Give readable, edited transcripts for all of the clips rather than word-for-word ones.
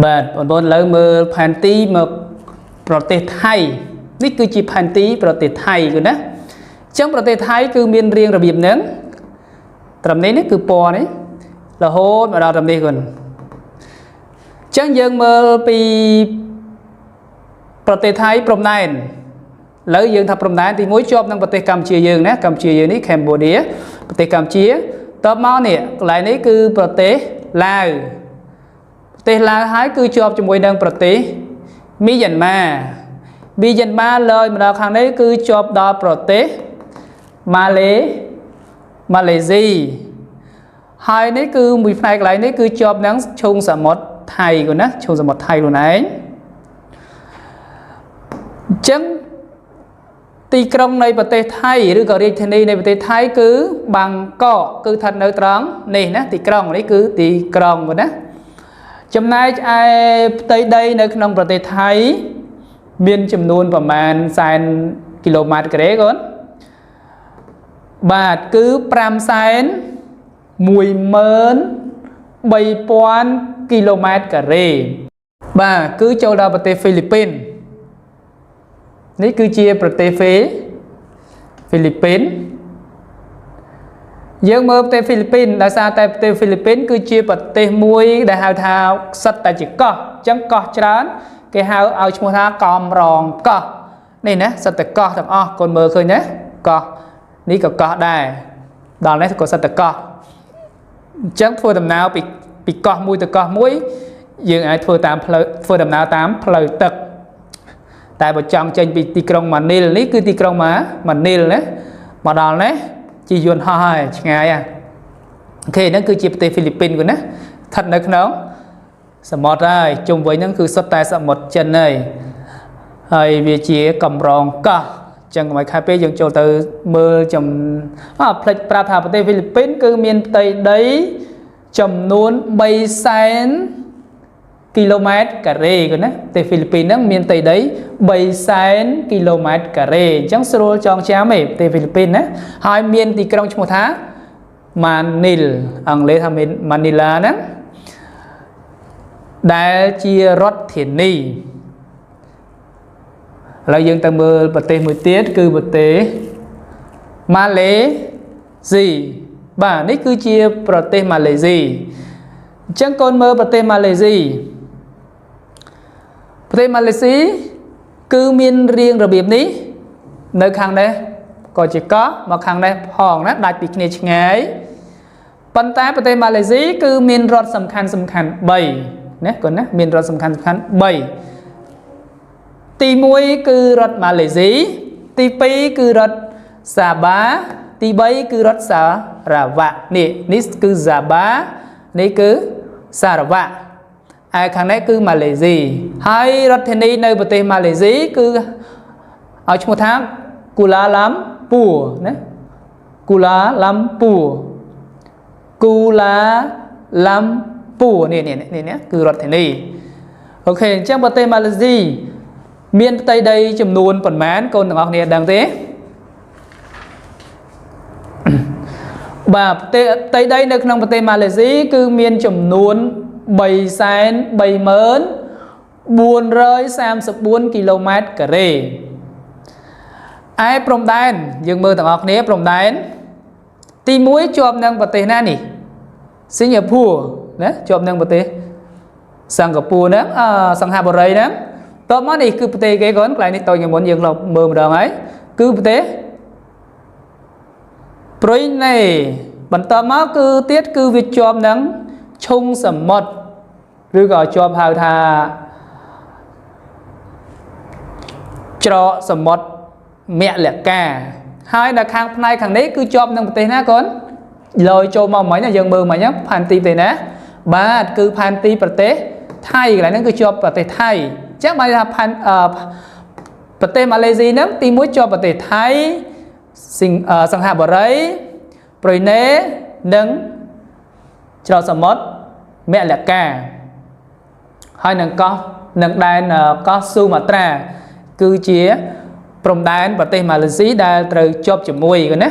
បាទបងប្អូនលើមើលផែនទីមកប្រទេសថៃនេះគឺជាផែនទីប្រទេសថៃគឺណាអញ្ចឹងប្រទេសថៃគឺមានរៀងរបៀបហ្នឹងត្រឹមនេះនេះគឺពណ៌នេះរហូតមកដល់ត្រឹមនេះគាត់អញ្ចឹងយើងមើលពីប្រទេសថៃព្រំដែនឥឡូវយើងថាព្រំដែនទី1ជាប់នឹងប្រទេសកម្ពុជាយើងណាកម្ពុជាយើងនេះកម្ពុជាប្រទេសកម្ពុជាតបមកនេះកន្លែងនេះគឺប្រទេសឡាវប្រទេសឡាវហើយគឺជាប់ជាមួយនឹងប្រទេសមីយ៉ាន់ម៉ាលើយមកដល់ខាងនេះគឺជាប់ដល់ប្រទេសម៉ាឡេស៊ីហើយនេះគឺមួយផ្នែកកន្លែងនេះគឺជាប់នឹងឈូងសមុទ្រថៃគាត់ណាឈូងសមុទ្រថៃខ្លួនឯងអញ្ចឹងទីក្រុងនៃប្រទេសថៃឬក៏រាជធានីនៃប្រទេសថៃគឺបាងកកគឺស្ថិតនៅត្រង់នេះណាទីក្រុងនេះគឺទីក្រុងគាត់ណាចំណែកឯផ្ទៃដីនៅក្នុងប្រទេសថៃមានចំនួនប្រមាណសែនគីឡូម៉ែត្រការ៉េគាត់បាទគឺ5,13000គីឡូម៉ែត្រការ៉េបាទគឺចូលដល់ប្រទេសហ្វីលីពីននេះគឺជាប្រទេសហ្វីលីពីនយើងមើលប្រទេសហ្វីលីពីនដោយសារតែប្រទេសហ្វីលីពីនគឺជាប្រទេសមួយដែលហៅថាសិតតែជាកោះអញ្ចឹងកោះច្រើនគេហៅឲ្យឈ្មោះថាកំរងកោះនេះណាសិតតែកោះទាំងអស់កូនមើលឃើញណាកោះនេះក៏កោះដែរដល់នេះក៏សិតតែកោះអញ្ចឹងធ្វើដំណើរពីកោះមួយទៅកោះមួយយើងអាចធ្វើដំណើរតាមផ្លូវទឹកតែបើចង់ចេញពីទីក្រុងម៉ានីលនេះគឺទីក្រុងម៉ានីលណាមកដល់នេះជិះយន្តហោះហើយឆ្ងាយអូខេហ្នឹងគឺជាប្រទេសហ្វីលីពីនគាត់ណាស្ថិតនៅក្នុងសមុទ្រហើយជុំវិញហ្នឹងគឺសុទ្ធតែសមុទ្រចិនហើយវាជាកំរងកោះអញ្ចឹងកុំឲ្យខាតពេកយើងចូលទៅមើលផ្លេចប្រាប់ថាប្រទេសហ្វីលីពីនគឺមានផ្ទៃដីចំនួន300,000គីឡូម៉ែត្រការ៉េគាត់ណាប្រទេសហ្វីលីពីនហ្នឹងមានផ្ទៃដី300,000គីឡូម៉ែត្រការ៉េអញ្ចឹងស្រួលចងចាំទេប្រទេសហ្វីលីពីនណាហើយមានទីក្រុងឈ្មោះថាម៉ានីលអង់គ្លេសថាម៉ានីឡាហ្នឹងដែលជារដ្ឋធានីឥឡូវយើងទៅមើលប្រទេសមួយទៀតគឺប្រទេសម៉ាឡេស៊ីបាទនេះគឺជាប្រទេសម៉ាឡេស៊ីអញ្ចឹងកូនមើលប្រទេសម៉ាឡេស៊ីគឺមានរៀងរបៀបនេះនៅខាងនេះក៏ជាកោះមកខាងនេះផងណាដាច់ពីគ្នាឆ្ងាយប៉ុន្តែប្រទេសម៉ាឡេស៊ីគឺមានរដ្ឋសំខាន់3ណាកូនណាមានរដ្ឋសំខាន់3ទី1គឺរដ្ឋម៉ាឡេស៊ីទី2គឺរដ្ឋសាបាទី3គឺរដ្ឋសារ៉ាវ៉ានេះគឺសាបានេះគឺសារ៉ាវ៉ាឯខាងនេះគឺម៉ាឡេស៊ីហើយរដ្ឋធានីនៅប្រទេសម៉ាឡេស៊ីគឺឲ្យឈ្មោះថាគូឡាឡាំពួរណាគូឡាឡាំពួរនេះគឺរដ្ឋធានីអូខេអញ្ចឹងប្រទេសម៉ាឡេស៊ីមានផ្ទៃដីចំនួនប៉ុន្មានកូនទាំងអស់គ្នាដឹងទេបាទផ្ទៃដីនៅក្នុងប្រទេសម៉ាឡេស៊ីគឺមានចំនួន334,434គីឡូម៉ែត្រការ៉េឯព្រំដែនយើងមើលទាំងអស់គ្នាព្រំដែនទី1ជាប់នឹងប្រទេសណានេះសិង្ហបុរីណាជាប់នឹងប្រទេសសិង្ហបុរីហ្នឹងសង្ហបុរីហ្នឹងតបមកនេះគឺប្រទេសគេកូនកន្លែងនេះតូចជាងមុនយើងមើលម្ដងហើយគឺប្រទេសប្រ៊ុយណេបន្តមកគឺទៀតគឺវាជាប់នឹងឈុងសមុទ្រឬក៏ជាប់ហៅថាច្រកសមុទ្រមលកាហើយនៅខាងផ្នែកខាងនេះគឺជាប់នឹងប្រទេសណាកូនលយចូលមកមិញយើងមើលមិញផែនទីប្រទេសណាបាទគឺផែនទីប្រទេសថៃកន្លែងហ្នឹងគឺជាប់ប្រទេសថៃអញ្ចឹងបានថាប្រទេសម៉ាឡេស៊ីហ្នឹងទី1ជាប់ប្រទេសថៃសង្ហបុរីប្រ៊ុយណេនិងច្រកសមុទ្រមលកាហើយនឹងដែនកោះស៊ូម៉ាត្រាគឺជាព្រំដែនប្រទេសម៉ាឡេស៊ីដែលត្រូវជាប់ជាមួយគាត់ណា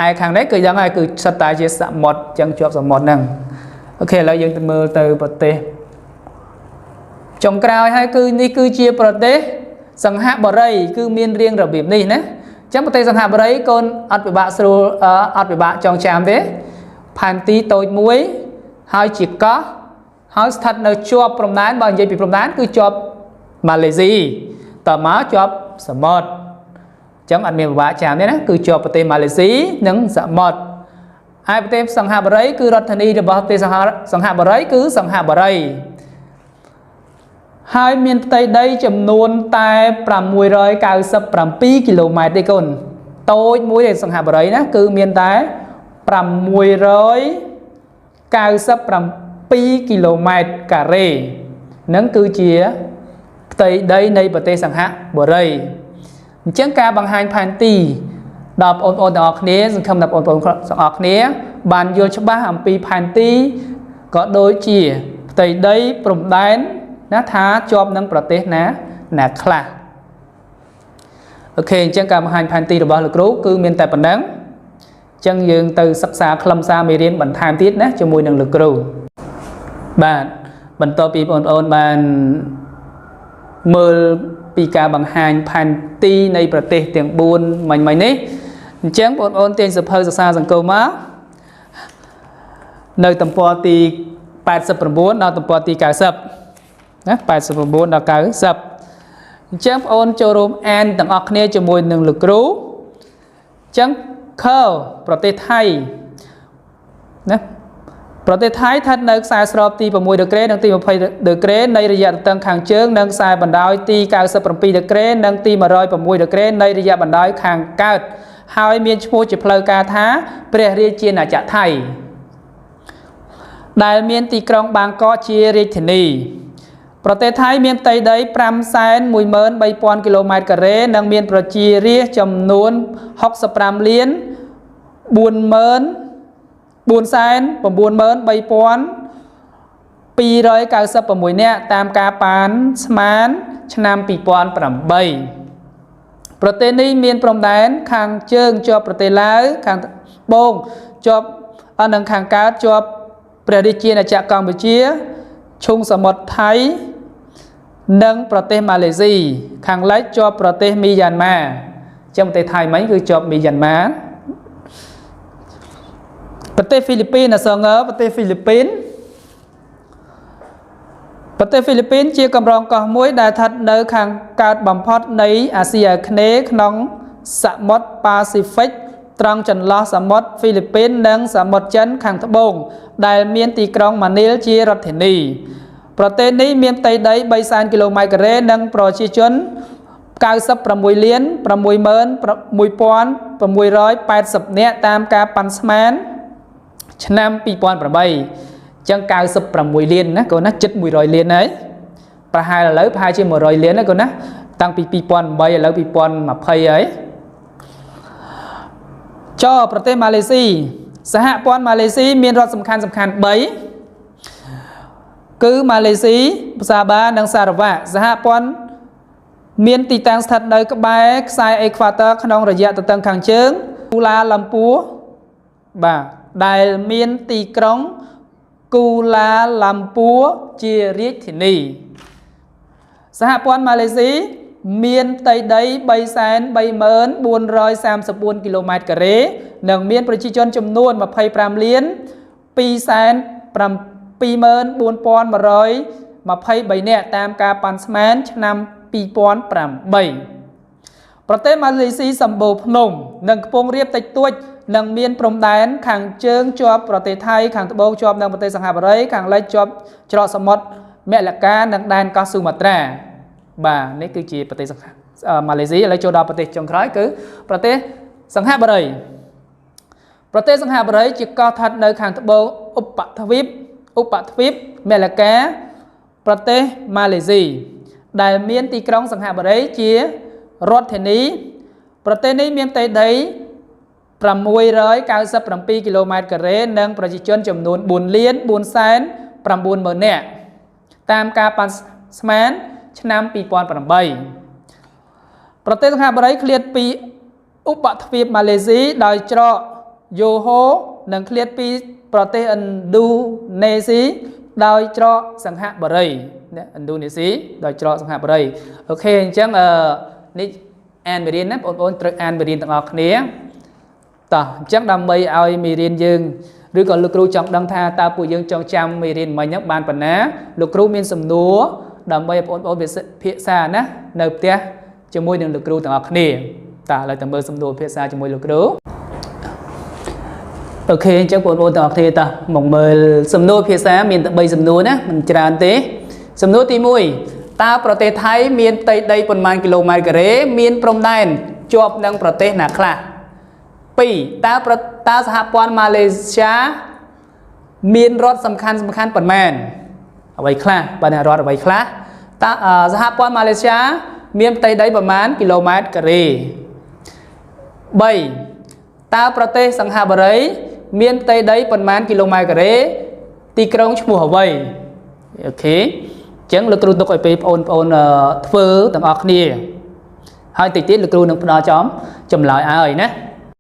ឯខាងនេះគឺយ៉ាងហើយគឺសិតតែជាសមុទ្រអញ្ចឹងជាប់សមុទ្រហ្នឹងអូខេឥឡូវយើងទៅមើលទៅប្រទេស trong cào hai cứ ní cứ chia prote sang hạ bờ rây cứ miên riêng rồi việc này nè chắc prote sang hạ bờ rây con ăn bị bạ sưu ăn bị bạ trong chạm thế pan tí tôi muối hai chỉ có hai thật nơi cho prom đán bao nhiêu bị prom đán cứ cho Malaysia tờ máu cho sợ một chẳng ăn miên bạ chạm thế nè cứ cho prote Malaysia nâng sợ một hai prote sang hạ bờ rây cứ rót thân đi được bao prote sang hạ bờ rây cứ sang hạ bờ rây hai miền tây đây chấm nôn tai pram mùi rồi cao sấp pram pi km đây con tôi mũi để sang hạ bờ đấy nè cứ miền tây pram mùi rồi cao sấp pram pi km cả rê nắng cứ chia tây đây này bờ tây sang hạ bờ đây chẳng ca bằng hai pan ti đọc ôn đọc nế không đọc ôn đọc nế bàn vô cho ba hàm pi pan ti có đôi chia tây đây prom đán nó thá chôm nâng protein nè khla ok chẳng cả hành pan tiរបស់លោកគ្រូគឺមានតែប៉ុណ្ណឹងចឹងយើងទៅសិក្សាខ្លឹមសារមេរៀនបន្ថែមទៀតណាជាមួយនឹងលោកគ្រូបាទបន្ទាប់ពីបងប្អូនបានមើលពីការបង្ហាញផែនទីនៃប្រទេសទាំង4មិញនេះអញ្ចឹងបងប្អូនទាញសៀវភៅសិក្សាសង្គមមកនៅទំព័រទី89ដល់ទំព័រទី90ណា89ដល់90អញ្ចឹងបងអូនចូលរួមអានទាំងអស់គ្នាជាមួយនឹងលោកគ្រូអញ្ចឹងខប្រទេសថៃណាប្រទេសថៃស្ថិតនៅខ្សែស្របទី6ដឺក្រេនិងទី20ដឺក្រេនៃរយៈទទឹងខាងជើងនិងខ្សែបណ្ដោយទី97ដឺក្រេនិងទី106ដឺក្រេនៃរយៈបណ្ដោយខាងកើតហើយមានឈ្មោះជាផ្លូវការថាព្រះរាជាណាចក្រថៃដែលមានទីក្រុងបាងកកជារាជធានីប្រទេសថៃមានផ្ទៃដី 513,000 គីឡូម៉ែត្រការ៉េនិងមានប្រជារាស្ត្រចំនួន 65 លាន 493,296 នាក់តាមការប៉ានស្មានឆ្នាំ 2008 ប្រទេសនេះមានព្រំដែនខាងជើងជាប់ប្រទេសឡាវខាងត្បូងជាប់និងខាងកើតជាប់ព្រះរាជាណាចក្រកម្ពុជាឈូងសមុទ្រថៃនិងប្រទេសម៉ាឡេស៊ីខាងលិចជាប់ប្រទេសមីយ៉ាន់ម៉ាចឹងប្រទេសថៃមិញគឺជាប់មីយ៉ាន់ម៉ាប្រទេសហ្វីលីពីនប្រទេសហ្វីលីពីនជាកម្រងកោះមួយដែលស្ថិតនៅខាងកើតបំផុតនៃអាស៊ីអាគ្នេយ៍ក្នុងសមុទ្រប៉ាស៊ីហ្វិកត្រង់ចន្លោះសមុទ្រហ្វីលីពីននិងសមុទ្រចិនខាងត្បូងដែលមានទីក្រុងម៉ានីលជារដ្ឋធានីប្រទេសនេះមានផ្ទៃដី 300,000 គីឡូម៉ែត្រការ៉េនិងប្រជាជន 96 លាន 61,680 នាក់តាមការប៉ាន់ស្មានឆ្នាំ 2008 ចឹង 96 លានណាកូនណាជិត 100 លានហើយប្រហែលឥឡូវប្រហែលជា 100 លានណាកូនណាតាំងពី 2008 ឥឡូវ 2020 ហើយចុះប្រទេសម៉ាឡេស៊ីសហព័ន្ធម៉ាឡេស៊ីមានរដ្ឋសំខាន់ 3 គឺម៉ាឡេស៊ីសាបានិងសារ៉ាវ៉ាសហព័ន្ធមានទីតាំងស្ថិតនៅក្បែរខ្សែអេក្វាទ័រក្នុងរយៈទទឹងខាងជើងគូឡាឡាំពួរបាទដែលមានទីក្រុងគូឡាឡាំពួរជារាជធានីសហព័ន្ធម៉ាឡេស៊ីមានផ្ទៃដី 334,434 គីឡូម៉ែត្រការ៉េនិងមានប្រជាជនចំនួន 25 លាន 224,123 នាក់តាមការប៉ាន់ស្មានឆ្នាំ 2008 ប្រទេសម៉ាឡេស៊ីសម្បូរភ្នំនិងខ្ពង់រាបតិចតួចនិងមានព្រំដែនខាងជើងជាប់ប្រទេសថៃខាងត្បូងជាប់នឹងប្រទេសសិង្ហបុរីខាងលិចជាប់ច្រកសមុទ្រមគ្គលកានិងដែនកោះស៊ូម៉ាត្រាបាទនេះគឺជាប្រទេសម៉ាឡេស៊ីឥឡូវចូលដល់ប្រទេសចុងក្រោយគឺប្រទេសសិង្ហបុរីប្រទេសសិង្ហបុរីជាកោះស្ថិតនៅខាងត្បូងឧបទ្វីបមគ្គលកាប្រទេសម៉ាឡេស៊ីដែលមានទីក្រុងសិង្ហបុរីជារដ្ឋធានីប្រទេសនេះមានផ្ទៃដី 697 គីឡូម៉ែត្រការ៉េនិងប្រជាជនចំនួន 4,490,000 នាក់តាមការប៉ាន់ស្មានឆ្នាំ 2008 ប្រទេសសិង្ហបុរីឃ្លាតពីឧបទ្វីបម៉ាឡេស៊ីដោយច្រកយូហូនិងឃ្លាតពីប្រទេសឥណ្ឌូនេស៊ី đòi cho sang hạ bờ rây Indonesia đòi cho sang hạ bờ rây ok chẳng ní an bì riêng nè ôn trực an bì riêng tặng ngọc nế tỏ chắc đam mây ai mì riêng dương rồi còn lục ru trong đăng tha ta bùi dương trong trăm mì riêng mày nhắc bàn phần ná lục ru miên sầm núa đam mây ôn về phía xa nè nộp tia cho môi đường lục ru tặng ngọc nế ta lại tầm bơ sầm núa phía xa cho môi lục ru ok chắc ôn tặng ngọc nế ta mong mời sầm núa phía xa miền tận bay sầm núa nè mình tràn tế sầm núa tí mùi ta prote Thái miền tây đây phần man km kare miền prom đan chọp năng prote nà khla pi taសហព័ន្ធ Malaysia មានរដ្ឋសំខាន់ប៉ុន្មានអ្វីខ្លះបាទរដ្ឋអ្វីខ្លះតាសហព័ន្ធ Malaysia មានផ្ទៃដីប្រមាណគីឡូម៉ែត្រការ៉េ3តើប្រទេសសង្ហបុរីមានផ្ទៃដីប្រមាណគីឡូម៉ែត្រការ៉េទីក្រុងឈ្មោះអ្វីអូខេអញ្ចឹងលោកគ្រូទុកឲ្យបងប្អូនធ្វើទាំងអស់គ្នាហើយតិចទៀតលោកគ្រូនឹងផ្ដល់ចំចម្លើយឲ្យណា